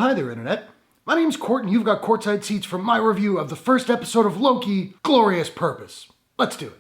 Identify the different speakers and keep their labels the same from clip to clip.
Speaker 1: Hi there, Internet. My name's Court, and you've got courtside seats for my review of the first episode of Loki, Glorious Purpose. Let's do it.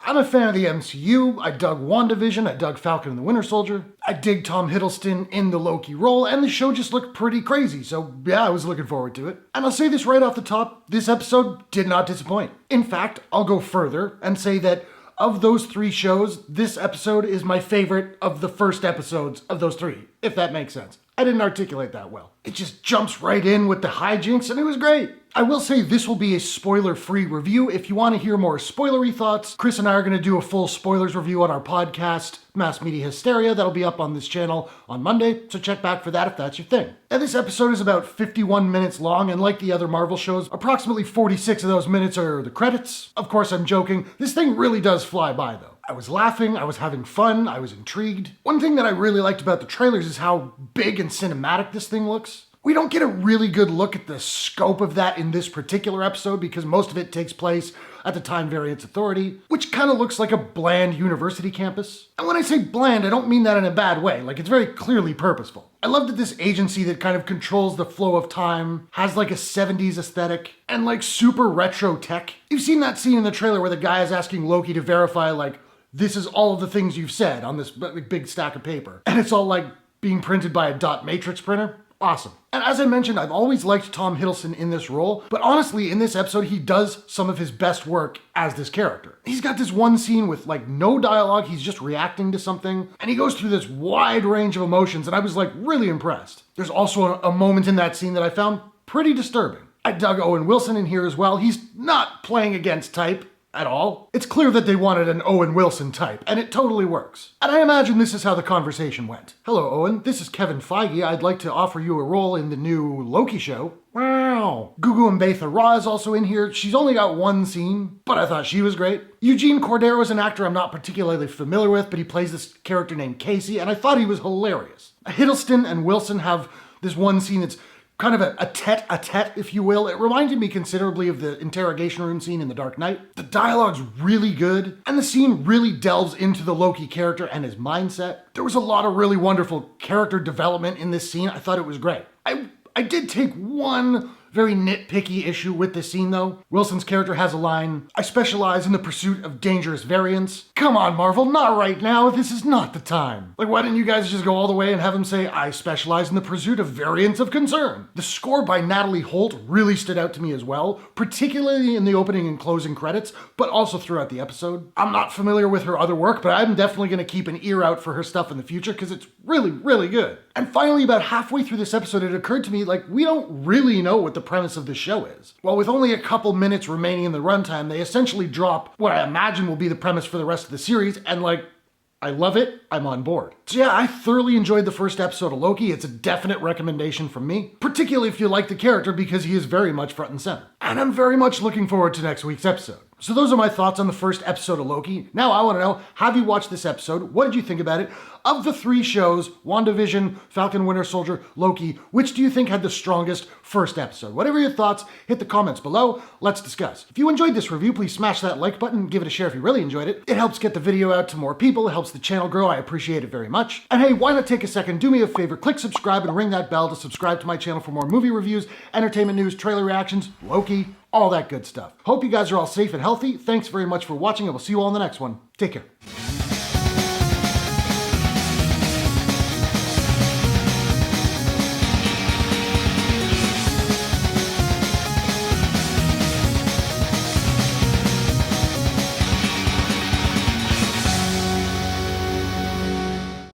Speaker 1: I'm a fan of the MCU. I dug WandaVision, I dug Falcon and the Winter Soldier. I dig Tom Hiddleston in the Loki role, and the show just looked pretty crazy, so yeah, I was looking forward to it. And I'll say this right off the top, this episode did not disappoint. In fact, I'll go further and say that of those three shows, this episode is my favorite of the first episodes of those three, if that makes sense. I didn't articulate that well. It just jumps right in with the hijinks, and it was great. I will say this will be a spoiler-free review. If you want to hear more spoilery thoughts, Chris and I are going to do a full spoilers review on our podcast, Mass Media Hysteria. That'll be up on this channel on Monday, so check back for that if that's your thing. And this episode is about 51 minutes long, and like the other Marvel shows, approximately 46 of those minutes are the credits. Of course, I'm joking. This thing really does fly by, though. I was laughing, I was having fun, I was intrigued. One thing that I really liked about the trailers is how big and cinematic this thing looks. We don't get a really good look at the scope of that in this particular episode because most of it takes place at the Time Variance Authority, which kind of looks like a bland university campus. And when I say bland, I don't mean that in a bad way, like it's very clearly purposeful. I love that this agency that kind of controls the flow of time has like a 70s aesthetic and like super retro tech. You've seen that scene in the trailer where the guy is asking Loki to verify like, this is all of the things you've said on this big stack of paper. And it's all like being printed by a dot matrix printer. Awesome. And as I mentioned, I've always liked Tom Hiddleston in this role, but honestly, in this episode, he does some of his best work as this character. He's got this one scene with like no dialogue, he's just reacting to something, and he goes through this wide range of emotions, and I was like really impressed. There's also a moment in that scene that I found pretty disturbing. I dug Owen Wilson in here as well. He's not playing against type at all. It's clear that they wanted an Owen Wilson type, and it totally works. And I imagine this is how the conversation went. Hello, Owen. This is Kevin Feige. I'd like to offer you a role in the new Loki show. Wow. Gugu Mbatha-Raw is also in here. She's only got one scene, but I thought she was great. Eugene Cordero is an actor I'm not particularly familiar with, but he plays this character named Casey, and I thought he was hilarious. Hiddleston and Wilson have this one scene that's kind of a tete-a-tete, if you will. It reminded me considerably of the interrogation room scene in The Dark Knight. The dialogue's really good, and the scene really delves into the Loki character and his mindset. There was a lot of really wonderful character development in this scene. I thought it was great. I did take one very nitpicky issue with this scene though. Wilson's character has a line, "I specialize in the pursuit of dangerous variants." Come on, Marvel, not right now. This is not the time. Like, why didn't you guys just go all the way and have him say, "I specialize in the pursuit of variants of concern"? The score by Natalie Holt really stood out to me as well, particularly in the opening and closing credits, but also throughout the episode. I'm not familiar with her other work, but I'm definitely going to keep an ear out for her stuff in the future because it's really, really good. And finally, about halfway through this episode, it occurred to me, like, we don't really know what the premise of the show is. Well, with only a couple minutes remaining in the runtime, they essentially drop what I imagine will be the premise for the rest of the series, and like, I love it, I'm on board. So yeah, I thoroughly enjoyed the first episode of Loki. It's a definite recommendation from me, particularly if you like the character because he is very much front and center. And I'm very much looking forward to next week's episode. So those are my thoughts on the first episode of Loki. Now I want to know, have you watched this episode? What did you think about it? Of the three shows, WandaVision, Falcon, Winter Soldier, Loki, which do you think had the strongest first episode? Whatever your thoughts, hit the comments below. Let's discuss. If you enjoyed this review, please smash that like button, give it a share if you really enjoyed it. It helps get the video out to more people. It helps the channel grow. I appreciate it very much. And hey, why not take a second, do me a favor, click subscribe and ring that bell to subscribe to my channel for more movie reviews, entertainment news, trailer reactions, Loki, all that good stuff. Hope you guys are all safe and healthy. Thanks very much for watching. I will see you all in the next one. Take care.